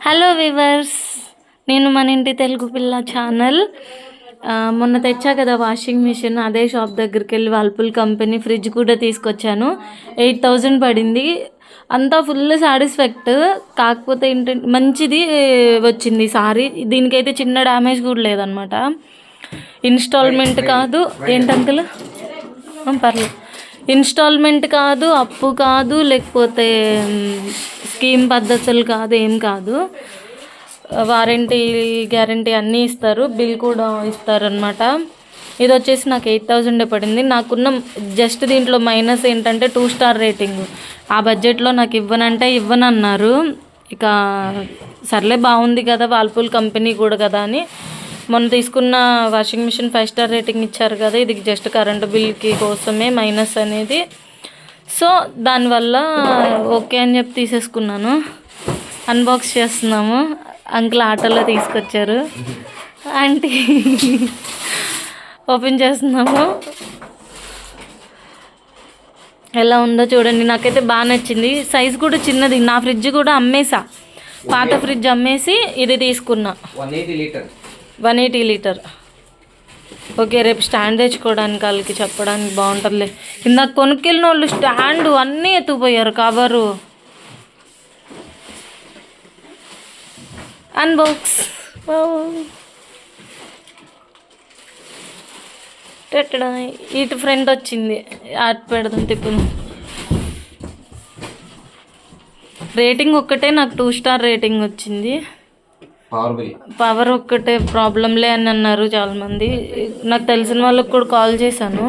Hello viewers, నేను మన ఇంటి తెలుగు పిల్ల ఛానల్. మొన్న తెచ్చా కదా వాషింగ్ మిషన్, అదే షాప్ దగ్గరికి వెళ్ళి వర్ల్పూల్ కంపెనీ ఫ్రిడ్జ్ కూడా తీసుకొచ్చాను. 8,000 పడింది. అంతా ఫుల్ సాటిస్ఫాక్ట్. కాకపోతే ఏంటంటే మంచిది వచ్చింది సారీ. దీనికైతే చిన్న డ్యామేజ్ కూడా లేదనమాట. ఇన్స్టాల్మెంట్ కాదు ఏంటంకుల్, పర్లేదు. ఇన్స్టాల్మెంట్ కాదు, అప్పు కాదు, లేకపోతే స్కీమ్ పద్ధతులు కాదు, ఏం కాదు. వారంటీ గ్యారంటీ అన్నీ ఇస్తారు, బిల్ కూడా ఇస్తారనమాట. ఇది వచ్చేసి నాకు 8,000 పడింది. నాకున్న జస్ట్ దీంట్లో మైనస్ ఏంటంటే 2 స్టార్ రేటింగ్. ఆ బడ్జెట్లో నాకు ఇవ్వనంటే ఇవ్వనన్నారు. ఇక సర్లే బాగుంది కదా, వర్ల్పూల్ కంపెనీ కూడా కదా అని మొన్న తీసుకున్న వాషింగ్ మిషన్ 5 స్టార్ రేటింగ్ ఇచ్చారు కదా. ఇది జస్ట్ కరెంటు బిల్కి కోసమే మైనస్ అనేది. సో దానివల్ల ఓకే అని చెప్పి తీసేసుకున్నాను. అన్బాక్స్ చేస్తున్నాము. అంకుల్ ఆటోలో తీసుకొచ్చారు. ఆంటీ ఓపెన్ చేస్తున్నాము. ఎలా ఉందో చూడండి. నాకైతే బాగా నచ్చింది. సైజ్ కూడా చిన్నది. నా ఫ్రిడ్జ్ కూడా అమ్మేసా, పాత ఫ్రిడ్జ్ అమ్మేసి ఇది తీసుకున్నా. 180 లీటర్. ఓకే, రేపు స్టాండ్ తెచ్చుకోవడానికి వాళ్ళకి చెప్పడానికి బాగుంటుందిలే. ఇందాక కొనుక్కెళ్ళిన వాళ్ళు స్టాండ్ అన్నీ ఎత్తుకుపోయారు. Cover unbox. ఇటు ఫ్రంట్ వచ్చింది, అటు పెడదాం తిప్పుడు. రేటింగ్ ఒక్కటే నాకు 2 స్టార్ రేటింగ్ వచ్చింది. పవర్ ఒక్కటే ప్రాబ్లంలే అని అన్నారు చాలామంది. నాకు తెలిసిన వాళ్ళకి కూడా కాల్ చేశాను.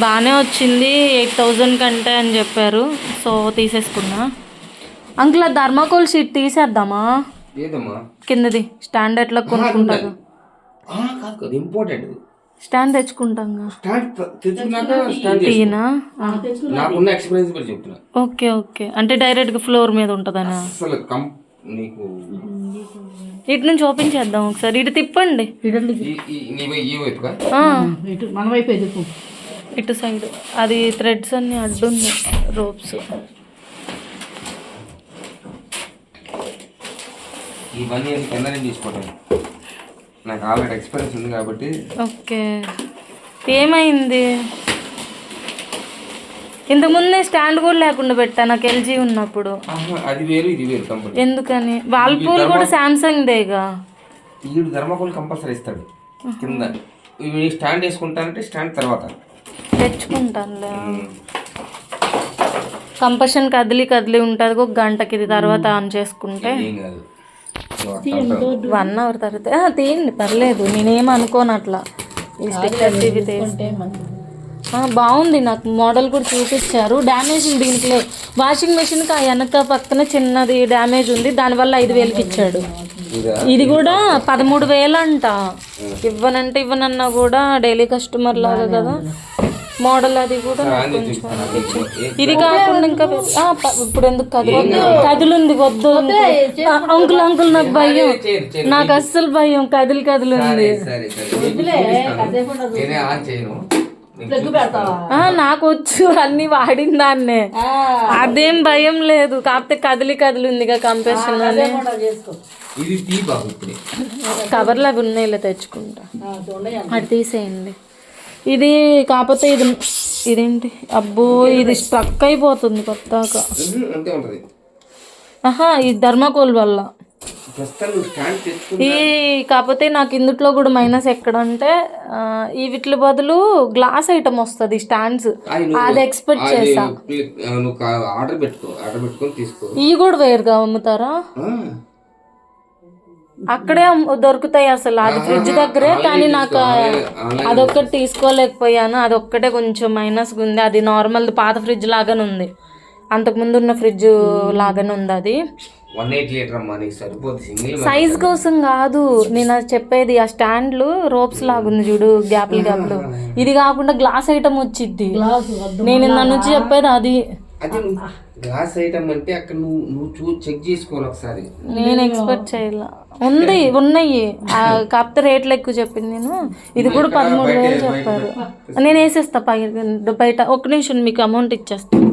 బాగానే వచ్చింది 8,000 కంటే అని చెప్పారు. సో తీసేసుకున్నా. అంకుల్ ఆ థర్మాకోల్ షీట్ తీసేద్దామా? కిందది స్టాండ్ ఎట్లా కొనుక్కుంటారు? స్టాండ్ తెచ్చుకుంటాం. ఓకే ఓకే, అంటే డైరెక్ట్గా ఫ్లోర్ మీద ఉంటుందనా? ఇటు నుంచి ఓపెన్ చేద్దాం ఒకసారి. ఇటు తిప్పండి, ఇటు సైడ్. అది థ్రెడ్స్ అన్ని అడ్డుంది, రోప్స్. ఇవన్నీ కింద నుంచి తీసుకోవడం నాకు ఆల్రెడీ ఎక్స్పీరియన్స్ ఉంది కాబట్టి. ఓకే, ఏమైంది? ఇంతకుముందే స్టాండ్ కూడా లేకుండా పెట్టా నాకు ఎల్జీ ఉన్నప్పుడు. అది వేరు ఇది వేరు కంపెనీ. ఎందుకని? వర్ల్పూల్ కూడా సామ్సంగ్ దేగా. ఈ థర్మాకోల్ కంపల్సరీ ఇస్తాడు కింద. ఇవి స్టాండ్ వేసుకుంటానంటే స్టాండ్ తర్వాత తెచ్చుకుంటానులే. కంపషన్ కదిలి ఉంటుంది, ఒక గంటకి. ఇది తర్వాత ఆన్ చేసుకుంటే 1 అవర్ తర్వాత తీయండి, పర్లేదు. నేనేం అనుకోను అట్లా. ఈ స్టిక్కర్ బాగుంది. నాకు మోడల్ కూడా చూపించారు. డ్యామేజ్ ఉంది దీంట్లో. వాషింగ్ మెషిన్కి ఆ వెనక పక్కన చిన్నది డ్యామేజ్ ఉంది, దానివల్ల 5,000కి ఇచ్చాడు. ఇది కూడా 13,000 అంట. ఇవ్వనంటే ఇవ్వనన్నా కూడా డైలీ కస్టమర్ లాగా కదా మోడల్. అది కూడా కొంచెం ఇది కాకుండా ఇంకా ఇప్పుడు ఎందుకు కదులుంది వద్దు. అంకుల్ అంకుల్ నాకు భయం, నాకు అస్సలు భయం. కదులుంది. నాకు వచ్చు, అన్ని వాడిన దాన్నే, అదేం భయం లేదు. కాకపోతే కదిలింది కంపెషన్ అని. కవర్లు అవి ఉన్నాయిలే, తెచ్చుకుంటా. అది తీసేయండి. ఇది కాకపోతే ఇదేంటి అబ్బో, ఇది స్ట్రక్ అయిపోతుంది కొత్తగా. ఈ థర్మాకోల్ వల్ల. ఈ కాకపోతే నాకు ఇందుట్లో కూడా మైనస్ ఎక్కడంటే, ఈ వీటి బదులు గ్లాస్ ఐటమ్ వస్తుంది స్టాండ్స్. అది ఎక్స్పెక్ట్ చేసా. ఇవి కూడా వేరుగా అమ్ముతారా? అక్కడే దొరుకుతాయి అసలు. అది ఫ్రిడ్జ్ దగ్గరే, కానీ నాకు అదొక్కటి తీసుకోలేకపోయాను. అదొక్కటే కొంచెం మైనస్ ఉంది. అది నార్మల్ పాత ఫ్రిడ్జ్ లాగానే ఉంది, అంతకుముందు ఉన్న ఫ్రిడ్జ్ లాగానే ఉంది. అది 180 లీటర్ సైజ్ కోసం కాదు నేను చెప్పేది. ఆ స్టాండ్లు రోప్స్ లాగుంది చూడు, గ్యాప్లు. ఇది కాకుండా గ్లాస్ ఐటమ్ వచ్చింది. నేను ఇందా నుంచి చెప్పేది అది. గ్లాస్ ఐటమ్ అంటే అక్కడ నువ్వు చెక్ చేసుకోవాలి ఒకసారి. నేను ఎక్స్పెక్ట్ చేయాల. ఉన్నాయి కాకపోతే రేట్లు ఎక్కువ చెప్పింది నేను. ఇది కూడా 13,000 చెప్పారు. నేను వేసేస్తా బయట. ఒక్క నిమిషం మీకు అమౌంట్ ఇచ్చేస్తాను.